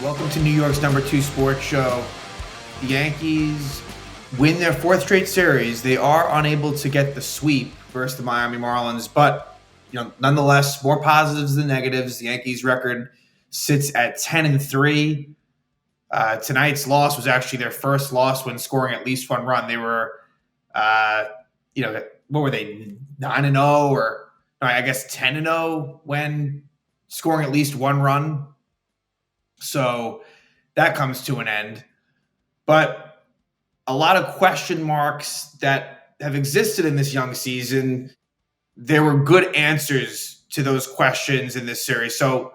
Welcome to New York's #2 sports show. The Yankees win their fourth straight series. They are unable to get the sweep versus the Miami Marlins, but nonetheless, more positives than negatives. The Yankees' record sits at 10-3. Tonight's loss was actually their first loss when scoring at least one run. They were, what were they, 9-0 or I guess 10-0 when scoring at least one run. So that comes to an end. But a lot of question marks that have existed in this young season, there were good answers to those questions in this series. So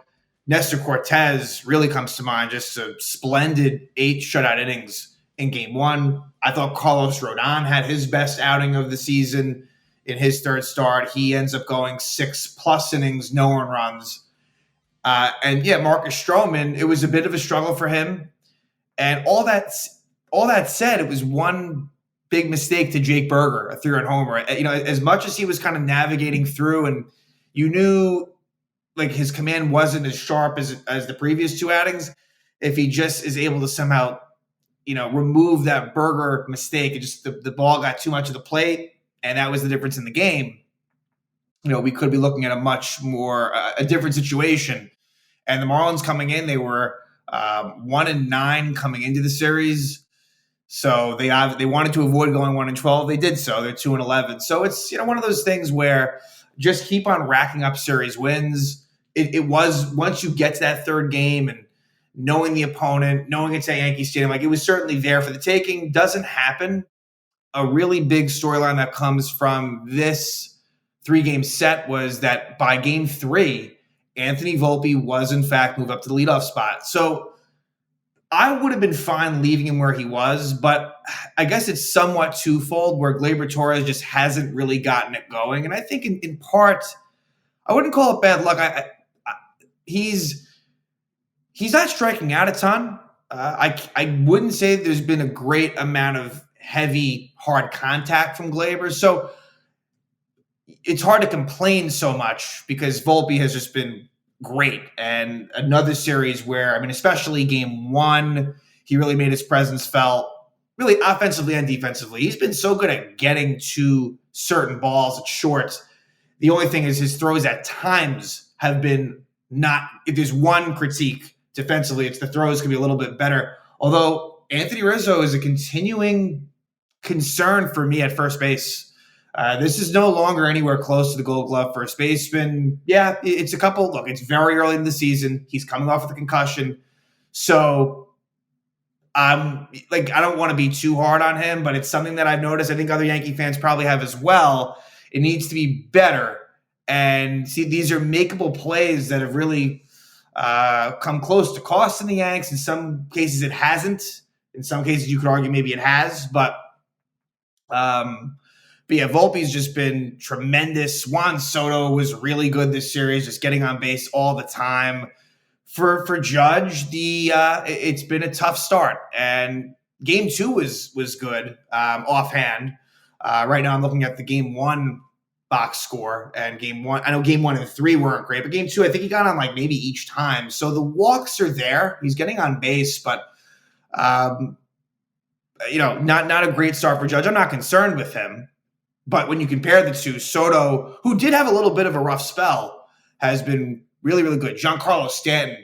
Nestor Cortes really comes to mind, just a splendid 8 shutout innings in game 1. I thought Cortes and Rodón had his best outing of the season in his third start. He ends up going 6+ innings, no earned runs. Marcus Stroman, it was a bit of a struggle for him. And all that said, it was one big mistake to Jake Burger, a 3-run homer. As much as he was kind of navigating through, and you knew like his command wasn't as sharp as the previous 2 outings, if he just is able to somehow, remove that Burger mistake, it just the ball got too much of the plate, and that was the difference in the game. We could be looking at a much more a different situation. And the Marlins coming in, they were 1-9 coming into the series. So they wanted to avoid going 1-12. They did so. They're 2-11. So it's one of those things where just keep on racking up series wins. It was, once you get to that third game and knowing the opponent, knowing it's at Yankee Stadium, like it was certainly there for the taking. Doesn't happen. A really big storyline that comes from this 3-game set was that by game 3, Anthony Volpe was, in fact, moved up to the leadoff spot. So I would have been fine leaving him where he was, but I guess it's somewhat twofold where Gleyber Torres just hasn't really gotten it going. And I think in part, I wouldn't call it bad luck. He's not striking out a ton. I wouldn't say there's been a great amount of heavy, hard contact from Gleyber. So it's hard to complain so much because Volpe has just been great. And another series where, especially game 1, he really made his presence felt, really offensively and defensively. He's been so good at getting to certain balls at short. The only thing is his throws at times have been not, if there's one critique defensively, it's the throws can be a little bit better. Although Anthony Rizzo is a continuing concern for me at first base. This is no longer anywhere close to the Gold Glove first baseman. Yeah, it's a couple. Look, it's very early in the season. He's coming off with a concussion. So I don't want to be too hard on him, but it's something that I've noticed. I think other Yankee fans probably have as well. It needs to be better. And see, these are makeable plays that have really come close to costing the Yanks. In some cases, it hasn't. In some cases, you could argue maybe it has. But yeah, Volpe's just been tremendous. Juan Soto was really good this series, just getting on base all the time. For Judge, it's been a tough start, and game 2 was good offhand. Right now, I'm looking at the game 1 box score, and game 1. I know game 1 and 3 weren't great, but game 2, I think he got on like maybe each time. So the walks are there. He's getting on base, but not a great start for Judge. I'm not concerned with him. But when you compare the two, Soto, who did have a little bit of a rough spell, has been really, really good. Giancarlo Stanton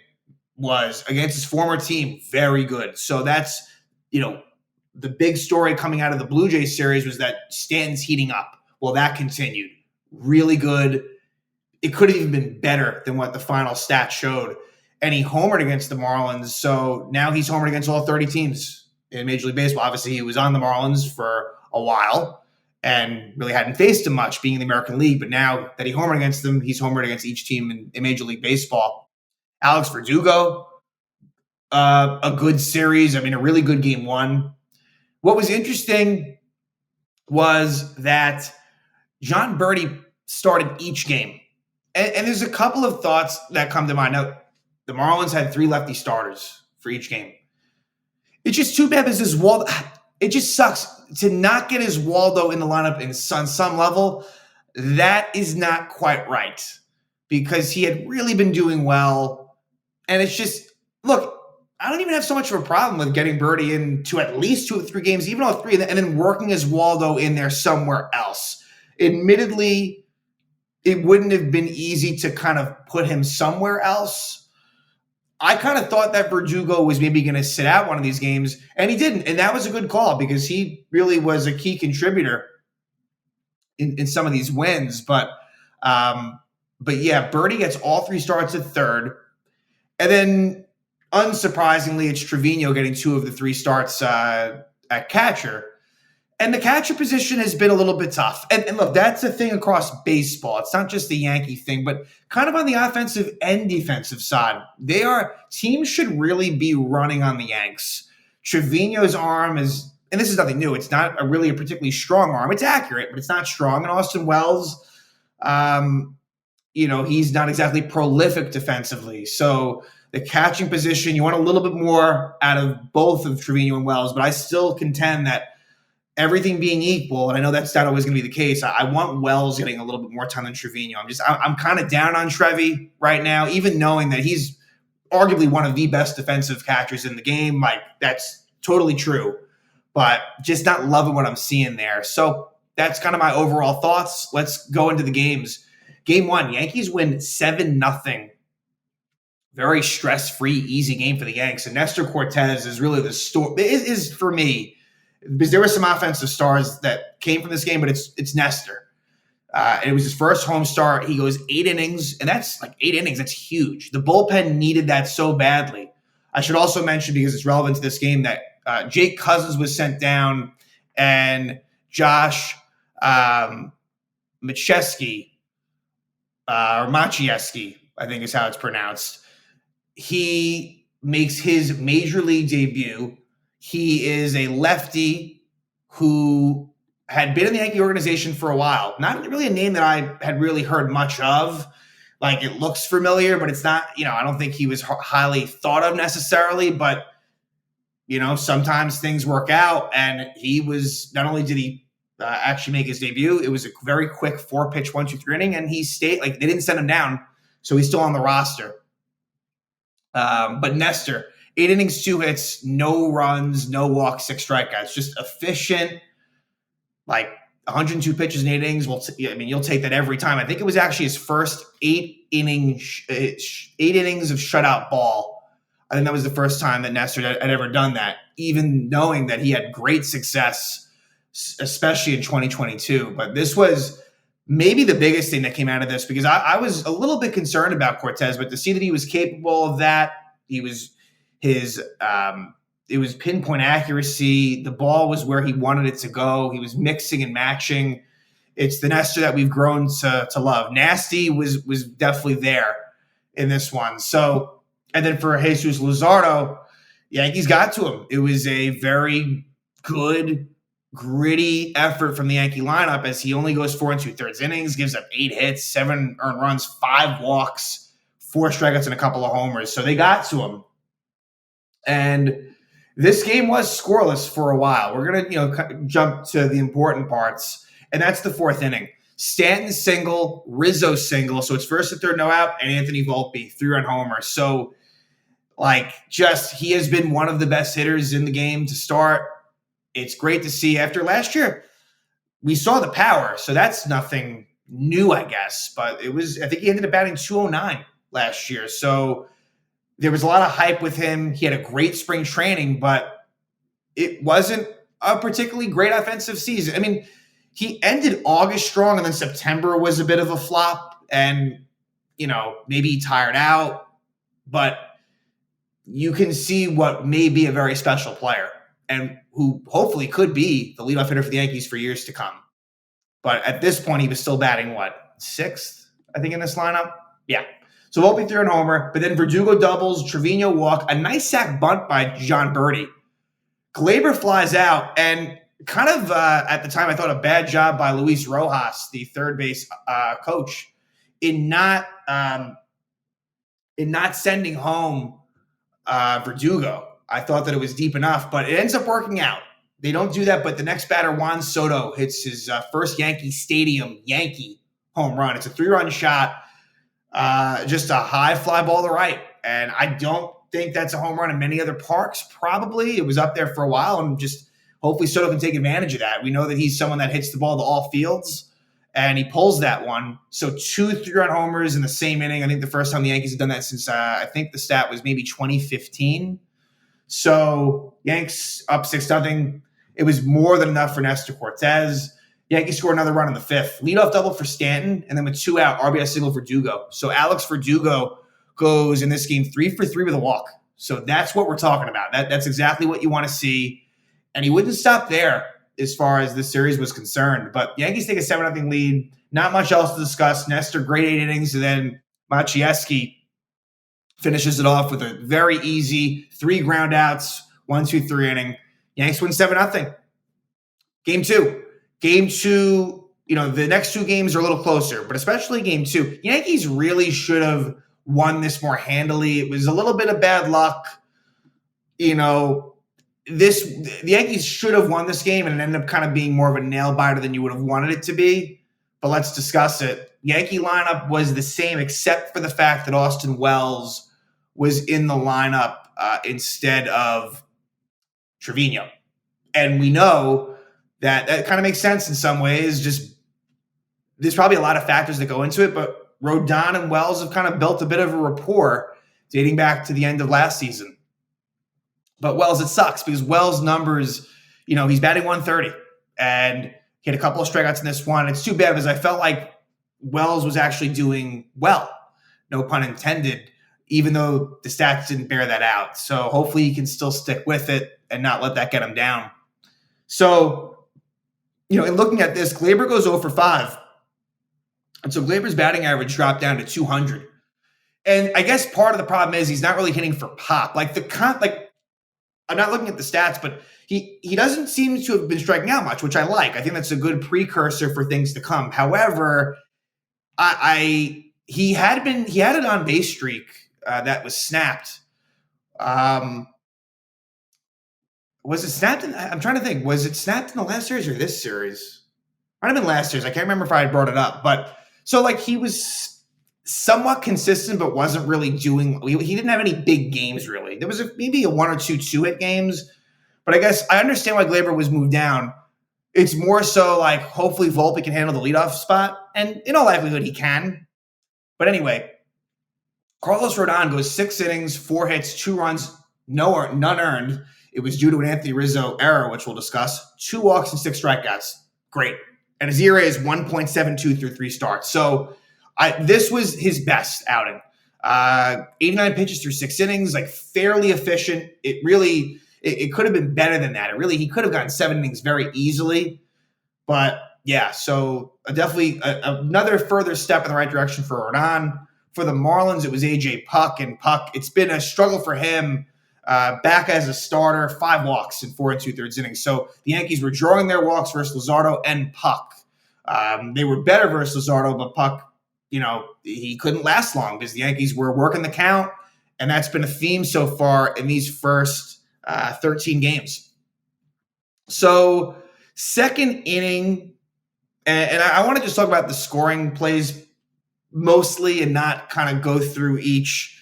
was, against his former team, very good. So that's, the big story coming out of the Blue Jays series was that Stanton's heating up. Well, that continued. Really good. It could have even been better than what the final stat showed. And he homered against the Marlins. So now he's homered against all 30 teams in Major League Baseball. Obviously, he was on the Marlins for a while and really hadn't faced him much being in the American League. But now that he homered against them, he's homered against each team in Major League Baseball. Alex Verdugo, a good series. A really good game 1. What was interesting was that John Birdie started each game. And there's a couple of thoughts that come to mind. Now, the Marlins had 3 lefty starters for each game. It's just too bad because it just sucks to not get Oswaldo in the lineup on some level. That is not quite right because he had really been doing well. And it's just, look, I don't even have so much of a problem with getting Birdie into at least 2 or 3 games, even all 3, and then working Oswaldo in there somewhere else. Admittedly, it wouldn't have been easy to kind of put him somewhere else. I kind of thought that Verdugo was maybe going to sit out one of these games, and he didn't. And that was a good call because he really was a key contributor in some of these wins. But yeah, Birdie gets all 3 starts at third. And then, unsurprisingly, it's Trevino getting 2 of the 3 starts at catcher. And the catcher position has been a little bit tough. And look, that's a thing across baseball. It's not just the Yankee thing, but kind of on the offensive and defensive side. Teams should really be running on the Yanks. Trevino's arm is, and this is nothing new, it's not really a particularly strong arm. It's accurate, but it's not strong. And Austin Wells, he's not exactly prolific defensively. So the catching position, you want a little bit more out of both of Trevino and Wells, but I still contend that everything being equal, and I know that's not always going to be the case, I want Wells getting a little bit more time than Trevino. I'm kind of down on Trevi right now, even knowing that he's arguably one of the best defensive catchers in the game. Like, that's totally true, but just not loving what I'm seeing there. So that's kind of my overall thoughts. Let's go into the games. Game 1, Yankees win 7-0. Very stress-free, easy game for the Yanks. And Nestor Cortes is really the story. It is for me, because there were some offensive stars that came from this game, but it's Nestor. It was his first home start. He goes 8 innings, and that's like 8 innings. That's huge. The bullpen needed that so badly. I should also mention, because it's relevant to this game, that Jake Cousins was sent down, and Josh Maciejewski, or Maciejewski, I think is how it's pronounced. He makes his major league debut. He is a lefty who had been in the Yankee organization for a while. Not really a name that I had really heard much of. Like, it looks familiar, but it's not, I don't think he was highly thought of necessarily, but, sometimes things work out. And he was, not only did he actually make his debut, it was a very quick 4-pitch 1-2-3 inning, and he stayed, they didn't send him down, so he's still on the roster. But Nestor, 8 innings, 2 hits, no runs, no walks, 6 strikeouts. Just efficient, 102 pitches in 8 innings. You'll take that every time. I think it was actually his first 8 innings of shutout ball. I think that was the first time that Nestor had ever done that, even knowing that he had great success, especially in 2022. But this was maybe the biggest thing that came out of this, because I was a little bit concerned about Cortes, but to see that he was capable of that, it was pinpoint accuracy. The ball was where he wanted it to go. He was mixing and matching. It's the Nestor that we've grown to love. Nasty was definitely there in this one. So, and then for Jesus Luzardo, Yankees got to him. It was a very good, gritty effort from the Yankee lineup, as he only goes 4 2/3 innings, gives up 8 hits, 7 earned runs, 5 walks, 4 strikeouts, and a couple of homers. So they got to him. And this game was scoreless for a while. We're going to jump to the important parts, and that's the 4th inning. Stanton single, Rizzo single, so it's 1st and 3rd no out, and Anthony Volpe 3-run homer. So he has been one of the best hitters in the game to start. It's great to see. After last year, we saw the power, so that's nothing new, I guess. But I think he ended up batting 209 last year. So there was a lot of hype with him. He had a great spring training, but it wasn't a particularly great offensive season. He ended August strong, and then September was a bit of a flop, and, maybe he tired out. But you can see what may be a very special player, and who hopefully could be the leadoff hitter for the Yankees for years to come. But at this point, he was still batting, 6th, I think, in this lineup? Yeah. So Volpe 3-run homer, but then Verdugo doubles, Trevino walk, a nice sac bunt by John Birdie. Glaber flies out, and kind of at the time, I thought a bad job by Luis Rojas, the third base coach, in not sending home Verdugo. I thought that it was deep enough, but it ends up working out. They don't do that, but the next batter, Juan Soto, hits his first Yankee Stadium Yankee home run. It's a 3-run shot, just a high fly ball to right. And I don't think that's a home run in many other parks. Probably it was up there for a while, and just hopefully Soto can take advantage of that. We know that he's someone that hits the ball to all fields, and he pulls that one. So 2 3-run homers in the same inning. I think the first time the Yankees have done that since I think the stat was maybe 2015. So Yanks up 6-0. It was more than enough for Nestor Cortes. Yankees score another run in the 5th. Leadoff double for Stanton, and then with 2 out, RBI single for Verdugo. So Alex Verdugo goes in this game 3 for 3 with a walk. So that's what we're talking about. That's exactly what you want to see. And he wouldn't stop there as far as this series was concerned. But Yankees take a 7-0 lead. Not much else to discuss. Nestor, great 8 innings, and then Maciejewski finishes it off with a very easy 3 ground outs, 1, 2, 3 inning. Yanks win 7-0. Game 2. Game 2, the next 2 games are a little closer, but especially game 2. Yankees really should have won this more handily. It was a little bit of bad luck. The Yankees should have won this game, and it ended up kind of being more of a nail biter than you would have wanted it to be. But let's discuss it. Yankee lineup was the same, except for the fact that Austin Wells was in the lineup instead of Trevino. And we know that kind of makes sense in some ways. Just there's probably a lot of factors that go into it, but Rodón and Wells have kind of built a bit of a rapport dating back to the end of last season. But Wells, it sucks because Wells' numbers, he's batting 130 and he had a couple of strikeouts in this one. It's too bad because I felt like Wells was actually doing well, no pun intended, even though the stats didn't bear that out. So hopefully he can still stick with it and not let that get him down. So, in looking at this, Gleyber goes 0 for 5. And so Glaber's batting average dropped down to 200. And I guess part of the problem is he's not really hitting for pop. I'm not looking at the stats, but he doesn't seem to have been striking out much, which I like. I think that's a good precursor for things to come. However, he had an on base streak that was snapped. Was it snapped? I'm trying to think. Was it snapped in the last series or this series? Might have been last series. I can't remember if I had brought it up. But so he was somewhat consistent, but wasn't really doing. He didn't have any big games really. There was maybe a 1 or 2 2-hit games. But I guess I understand why Gleyber was moved down. It's more so hopefully Volpe can handle the leadoff spot, and in all likelihood he can. But anyway, Carlos Rodón goes 6 innings, 4 hits, 2 runs, none earned. It was due to an Anthony Rizzo error, which we'll discuss. 2 walks and 6 strikeouts. Great. And his ERA is 1.72 through 3 starts. So this was his best outing. 89 pitches through 6 innings, fairly efficient. It could have been better than that. He could have gotten 7 innings very easily. But yeah, so definitely another further step in the right direction for Rodón. For the Marlins, it was AJ Puk. And Puk, it's been a struggle for him. Back as a starter, 5 walks in 4 2/3 innings. So the Yankees were drawing their walks versus Luzardo and Puk. They were better versus Luzardo, but Puk, he couldn't last long because the Yankees were working the count, and that's been a theme so far in these first 13 games. So second inning, and I want to just talk about the scoring plays mostly and not kind of go through each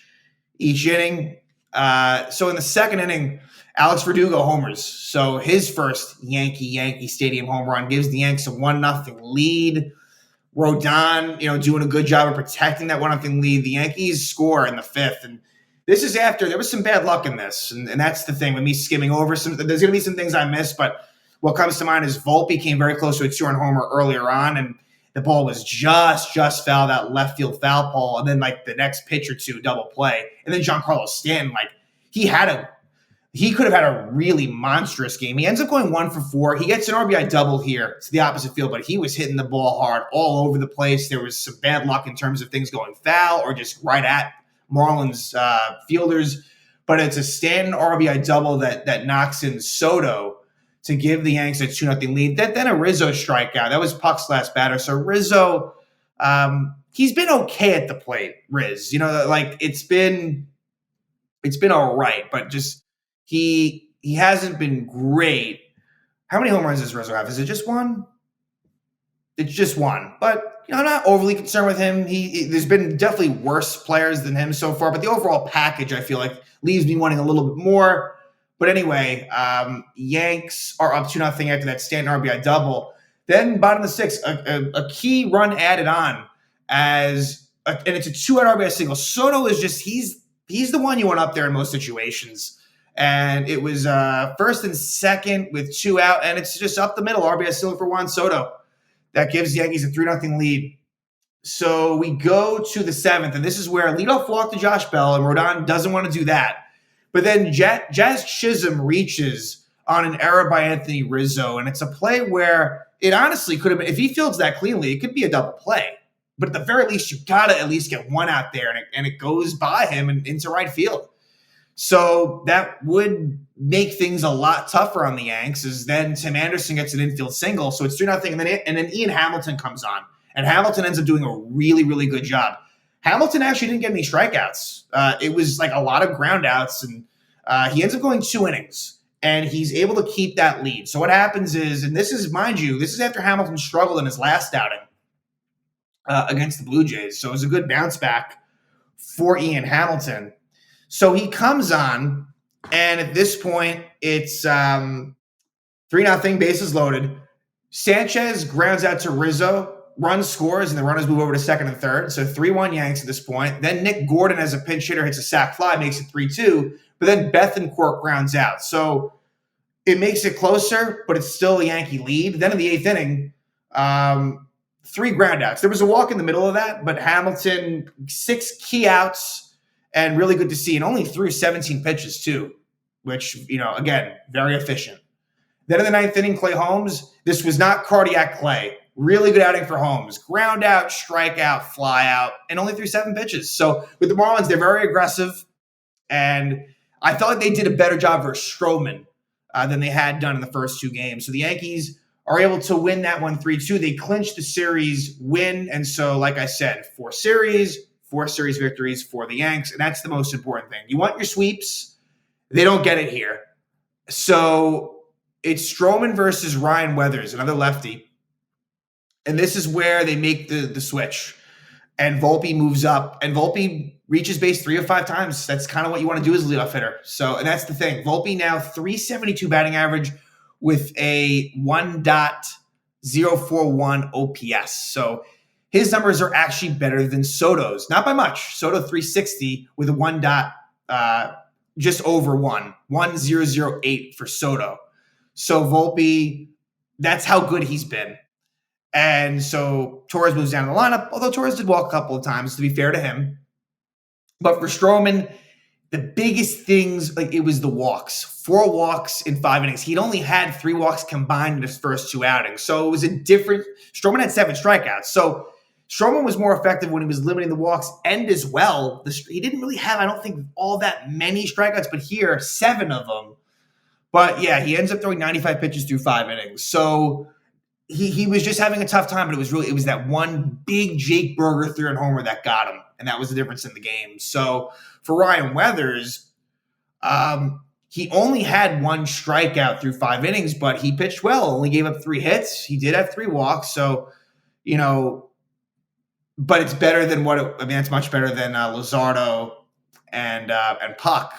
inning. So in the second inning, Alex Verdugo homers. So his first Yankee Stadium home run gives the Yanks a 1-0 lead. Rodón, doing a good job of protecting that 1-0 lead. The Yankees score in the 5th. And this is after there was some bad luck in this. And that's the thing with me skimming over there's going to be some things I missed, but what comes to mind is Volpe came very close to a 2-run homer earlier on, and the ball was just fouled out left field foul pole, and then the next pitch or two double play, and then Giancarlo Stanton, he could have had a really monstrous game. He ends up going 1 for 4. He gets an RBI double here to the opposite field, but he was hitting the ball hard all over the place. There was some bad luck in terms of things going foul or just right at Marlins fielders, but it's a Stanton RBI double that knocks in Soto to give the Yanks a 2-0 lead. Then a Rizzo strikeout. That was Puk's last batter. So Rizzo, he's been okay at the plate, Riz. It's been all right, but just he hasn't been great. How many home runs does Rizzo have? Is it just 1? It's just one. But I'm not overly concerned with him. There's been definitely worse players than him so far, but the overall package, I feel like, leaves me wanting a little bit more. But anyway, Yanks are up 2-0 after that Stanton RBI double. Then bottom of the sixth, a key run added on and it's a 2-out RBI single. Soto is just he's the one you want up there in most situations. And it was first and second with 2 out, and it's just up the middle. RBI single for Juan Soto. That gives the Yankees a 3-0 lead. So we go to the seventh, and this is where leadoff walk to Josh Bell, and Rodón doesn't want to do that. But then Jazz Chisholm reaches on an error by Anthony Rizzo, and it's a play where it honestly could have been, if he fields that cleanly, it could be a double play. But at the very least, you got to at least get one out there, and it goes by him and into right field. So that would make things a lot tougher on the Yanks, as then Tim Anderson gets an infield single. So it's 3-0, and then Ian Hamilton comes on. And Hamilton ends up doing a really, really good job. Hamilton actually didn't get any strikeouts. It was like a lot of ground outs, and he ends up going 2 innings, and he's able to keep that lead. So what happens is, and this is, mind you, this is after Hamilton struggled in his last outing against the Blue Jays. So it was a good bounce back for Ian Hamilton. So he comes on, and at this point, it's 3-0, bases loaded. Sanchez grounds out to Rizzo. Run scores, and the runners move over to second and third. So 3-1 Yanks at this point. Then Nick Gordon, as a pinch hitter, hits a sac fly, makes it 3-2. But then Bethancourt grounds out. So it makes it closer, but it's still a Yankee lead. Then in the eighth inning, 3 ground outs. There was a walk in the middle of that, but Hamilton, 6 key outs, and really good to see. And only threw 17 pitches, too, which, again, very efficient. Then in the ninth inning, Clay Holmes. This was not cardiac Clay. Really good outing for Holmes. Ground out, strike out, fly out, and only threw 7 pitches. So with the Marlins, they're very aggressive. And I felt like they did a better job versus Stroman than they had done in the first 2 games. So the Yankees are able to win that one 3-2. They clinched the series win. And so, like I said, 4 series victories for the Yanks. And that's the most important thing. You want your sweeps. They don't get it here. So it's Stroman versus Ryan Weathers, another lefty. And this is where they make the switch. And Volpe moves up. And Volpe reaches base 3 of 5 times. That's kind of what you want to do as a leadoff hitter. So, and that's the thing. Volpe now 372 batting average with a 1.041 OPS. So his numbers are actually better than Soto's. Not by much. Soto 360 with a just over 1.008 for Soto. So Volpe, that's how good he's been. And so Torres moves down to the lineup, although Torres did walk a couple of times, to be fair to him. But for Stroman, the biggest things, it was the walks. 4 walks in 5 innings. He'd only had 3 walks combined in his first 2 outings. So it was a different – Stroman had 7 strikeouts. So Stroman was more effective when he was limiting the walks, and as well, he didn't really have, I don't think, all that many strikeouts, but here, 7 of them. But, yeah, he ends up throwing 95 pitches through 5 innings. So – He was just having a tough time, but it was that one big Jake Burger 3-run homer that got him, and that was the difference in the game. So for Ryan Weathers, he only had 1 strikeout through 5 innings, but he pitched well. Only gave up 3 hits. He did have 3 walks, so but it's better than it's much better than Luzardo and Puck.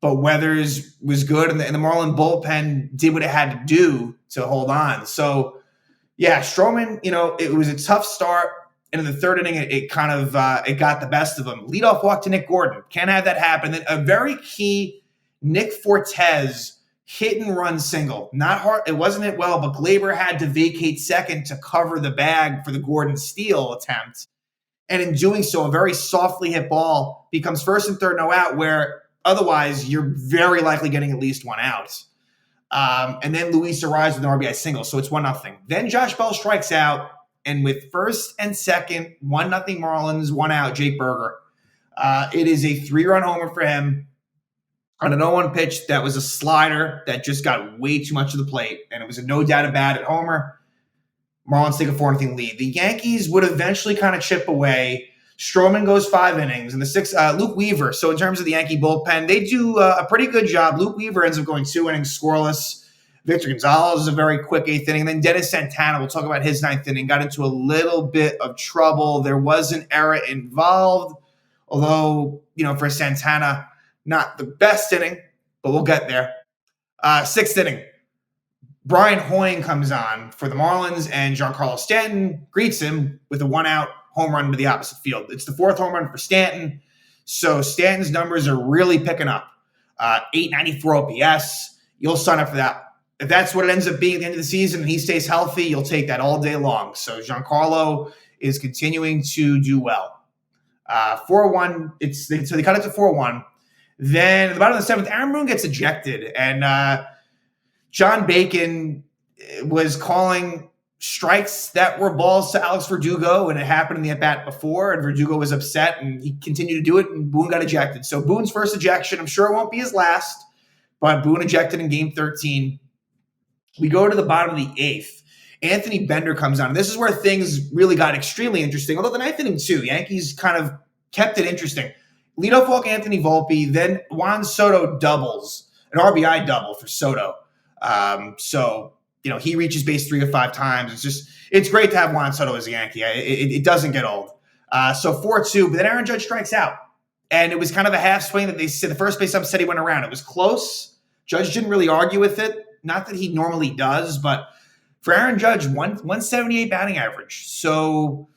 But Weathers was good, and the Marlin bullpen did what it had to do to hold on. So. Yeah, Stroman, it was a tough start. And in the 3rd inning, it kind of it got the best of him. Leadoff walk to Nick Gordon. Can't have that happen. Then a very key Nick Fortes hit and run single. Not hard. It wasn't hit well, but Glaber had to vacate second to cover the bag for the Gordon steal attempt. And in doing so, a very softly hit ball becomes 1st and 3rd, no out, where otherwise you're very likely getting at least 1 out. And then Luis arrives with an RBI single, so it's 1-0. Then Josh Bell strikes out, and with 1st and 2nd, 1-0 Marlins, 1 out, Jake Burger. It is a 3-run homer for him on an 0-1 pitch that was a slider that just got way too much of the plate, and it was a no doubt about it homer. Marlins take a 4-0 lead. The Yankees would eventually kind of chip away. Stroman goes 5 innings, and the 6th, Luke Weaver. So in terms of the Yankee bullpen, they do a pretty good job. Luke Weaver ends up going 2 innings scoreless. Victor Gonzalez is a very quick eighth inning. And then Dennis Santana, we'll talk about his ninth inning, got into a little bit of trouble. There was an error involved, although, for Santana, not the best inning, but we'll get there. Sixth inning, Brian Hoying comes on for the Marlins, and Giancarlo Stanton greets him with a one-out home run to the opposite field. It's the fourth home run for Stanton, so Stanton's numbers are really picking up. 894 OPS, you'll sign up for that. If that's what it ends up being at the end of the season and he stays healthy, you'll take that all day long. So Giancarlo is continuing to do well. 4-1, so they cut it to 4-1. Then at the bottom of the seventh, Aaron Boone gets ejected, and John Bacon was calling strikes that were balls to Alex Verdugo, and it happened in the at-bat before, and Verdugo was upset, and he continued to do it, and Boone got ejected. So Boone's first ejection, I'm sure it won't be his last, but Boone ejected in Game 13. We go to the bottom of the eighth. Anthony Bender comes on. This is where things really got extremely interesting, although the ninth inning too. Yankees kind of kept it interesting. Leadoff walk Anthony Volpe, then Juan Soto doubles, an RBI double for Soto. He reaches base 3 to 5 times. It's great to have Juan Soto as a Yankee. It doesn't get old. So 4-2, but then Aaron Judge strikes out. And it was kind of a half swing that they said the first base ump said he went around. It was close. Judge didn't really argue with it. Not that he normally does, but for Aaron Judge, 178 batting average. So,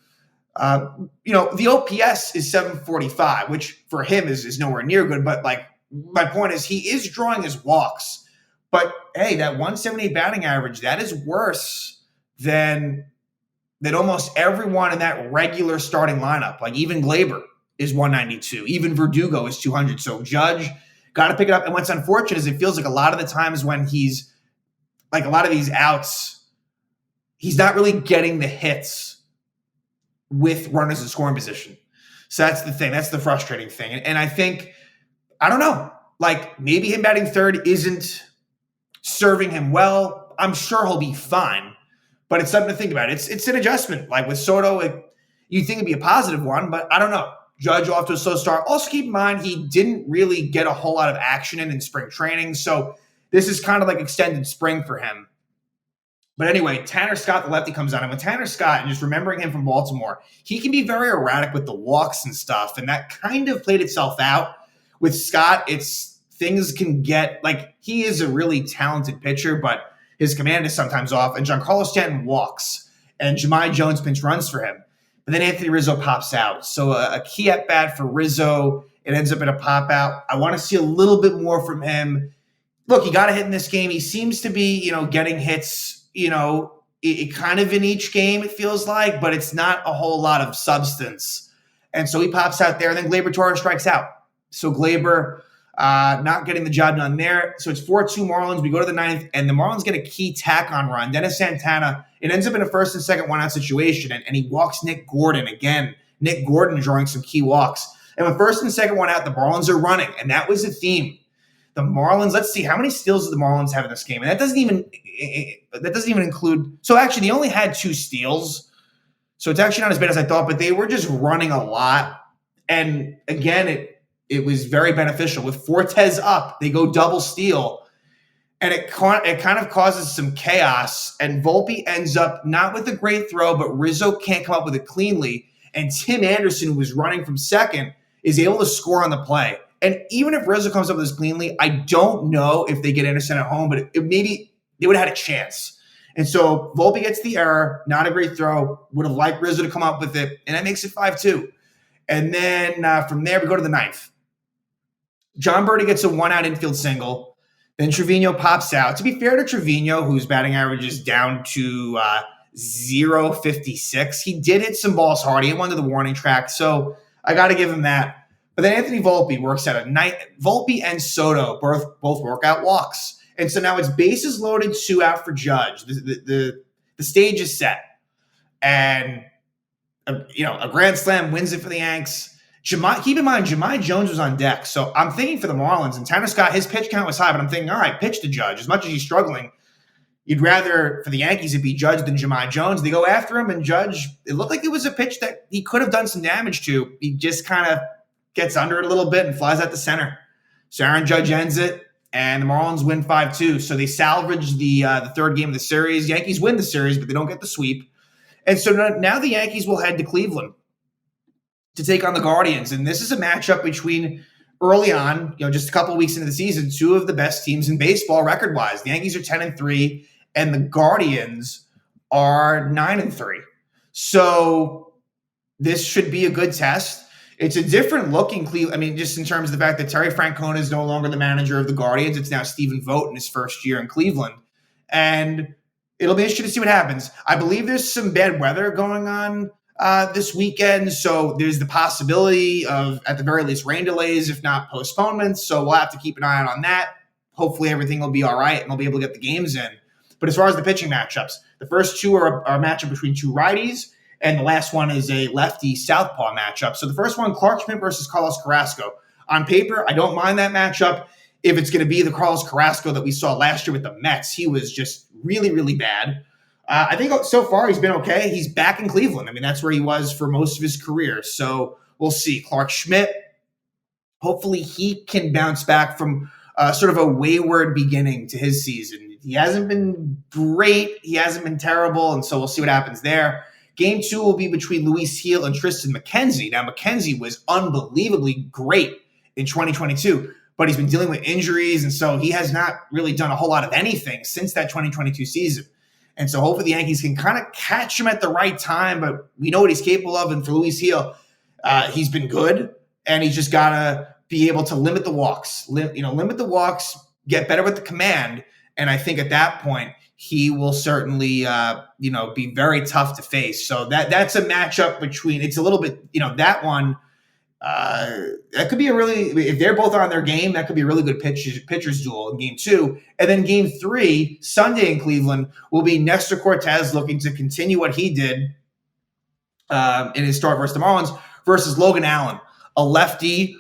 the OPS is 745, which for him is nowhere near good. But my point is he is drawing his walks. But hey, that 178 batting average, that is worse than almost everyone in that regular starting lineup. Like even Gleyber is 192. Even Verdugo is 200. So Judge got to pick it up. And what's unfortunate is it feels like a lot of the times when he's like a lot of these outs, he's not really getting the hits with runners in scoring position. So that's the thing. That's the frustrating thing. And I think, I don't know, maybe him batting third isn't serving him well. I'm sure he'll be fine, but it's something to think about. It's an adjustment. Like with Soto, you'd think it'd be a positive one, but I don't know. Judge off to a slow start. Also keep in mind, he didn't really get a whole lot of action in spring training, so this is kind of like extended spring for him. But anyway, Tanner Scott, the lefty, comes on. And with Tanner Scott, and just remembering him from Baltimore, he can be very erratic with the walks and stuff, and that kind of played itself out. With Scott, things can get, he is a really talented pitcher, but his command is sometimes off, and Giancarlo Stanton walks, and Jahmai Jones pinch runs for him. But then Anthony Rizzo pops out. So a key at-bat for Rizzo. It ends up in a pop-out. I want to see a little bit more from him. Look, he got a hit in this game. He seems to be, getting hits, it kind of in each game, it feels like, but it's not a whole lot of substance. And so he pops out there, and then Gleyber Torres strikes out. So Gleyber not getting the job done there. So it's 4-2 Marlins. We go to the ninth, and the Marlins get a key tack-on run. Dennis Santana, it ends up in a first and second one-out situation, and he walks Nick Gordon again. Nick Gordon drawing some key walks. And with first and second one out, the Marlins are running, and that was the theme. The Marlins, let's see, how many steals did the Marlins have in this game? And that doesn't even include – so actually they only had 2 steals. So it's actually not as bad as I thought, but they were just running a lot. And again, it was very beneficial. With Fortes up, they go double steal. And it kind of causes some chaos. And Volpe ends up not with a great throw, but Rizzo can't come up with it cleanly. And Tim Anderson, who was running from second, is able to score on the play. And even if Rizzo comes up with this cleanly, I don't know if they get Anderson at home, but maybe they would have had a chance. And so Volpe gets the error, not a great throw, would have liked Rizzo to come up with it, and that makes it 5-2. And then from there, we go to the ninth. John Birdie gets a one-out infield single. Then Trevino pops out. To be fair to Trevino, whose batting average is down to .056, he did hit some balls hard. He hit one to the warning track, so I got to give him that. But then Anthony Volpe works out a night. Volpe and Soto both work out walks. And so now it's bases loaded, 2 out for Judge. The stage is set. And, a grand slam wins it for the Yanks. Keep in mind, Jahmai Jones was on deck. So I'm thinking for the Marlins, and Tanner Scott, his pitch count was high, but I'm thinking, all right, pitch to Judge. As much as he's struggling, you'd rather, for the Yankees, it be Judge than Jahmai Jones. They go after him, and Judge, it looked like it was a pitch that he could have done some damage to. He just kind of gets under it a little bit and flies out the center. So Aaron Judge ends it. and the Marlins win 5-2. So they salvage the third game of the series. Yankees win the series, but they don't get the sweep. And so now the Yankees will head to Cleveland to take on the Guardians. And this is a matchup between early on, just a couple of weeks into the season, two of the best teams in baseball record-wise. The Yankees are 10-3, and the Guardians are 9-3. So this should be a good test. It's a different look in Cleveland. I mean, just in terms of the fact that Terry Francona is no longer the manager of the Guardians. It's now Stephen Vogt in his first year in Cleveland. And it'll be interesting to see what happens. I believe there's some bad weather going on this weekend. So there's the possibility of, at the very least, rain delays, if not postponements. So we'll have to keep an eye on that. Hopefully everything will be all right and we'll be able to get the games in. But as far as the pitching matchups, the first two are a matchup between two righties, and the last one is a lefty-southpaw matchup. So the first one, Clarke Schmidt versus Carlos Carrasco. On paper, I don't mind that matchup if it's going to be the Carlos Carrasco that we saw last year with the Mets. He was just really, really bad. I think so far he's been okay. He's back in Cleveland. I mean, that's where he was for most of his career. So we'll see. Clarke Schmidt, hopefully he can bounce back from sort of a wayward beginning to his season. He hasn't been great. He hasn't been terrible. And so we'll see what happens there. Game 2 will be between Luis Gil and Tristan McKenzie. Now, McKenzie was unbelievably great in 2022, but he's been dealing with injuries, and so he has not really done a whole lot of anything since that 2022 season. And so hopefully the Yankees can kind of catch him at the right time, but we know what he's capable of. And for Luis Gil, he's been good, and he's just got to be able to limit the walks, limit the walks, get better with the command. And I think at that point, he will certainly, be very tough to face. So that's a matchup between, it's a little bit, that one, that could be if they're both on their game, that could be a really good pitchers duel in game 2. And then game 3, Sunday in Cleveland, will be Nestor Cortes looking to continue what he did in his start versus the Marlins versus Logan Allen, a lefty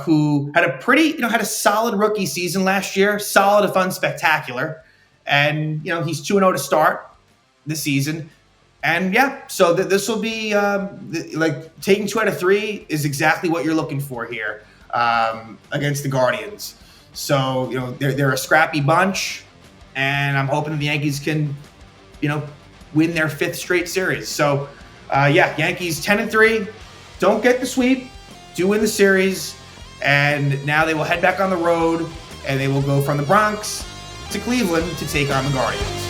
who had had a solid rookie season last year, solid if unspectacular. And, he's 2-0 to start the season. And, so this will be taking 2 out of 3 is exactly what you're looking for here against the Guardians. So, they're a scrappy bunch, and I'm hoping the Yankees can, win their 5th straight series. So, Yankees 10-3, don't get the sweep, do win the series, and now they will head back on the road, and they will go from the Bronx to Cleveland to take on the Guardians.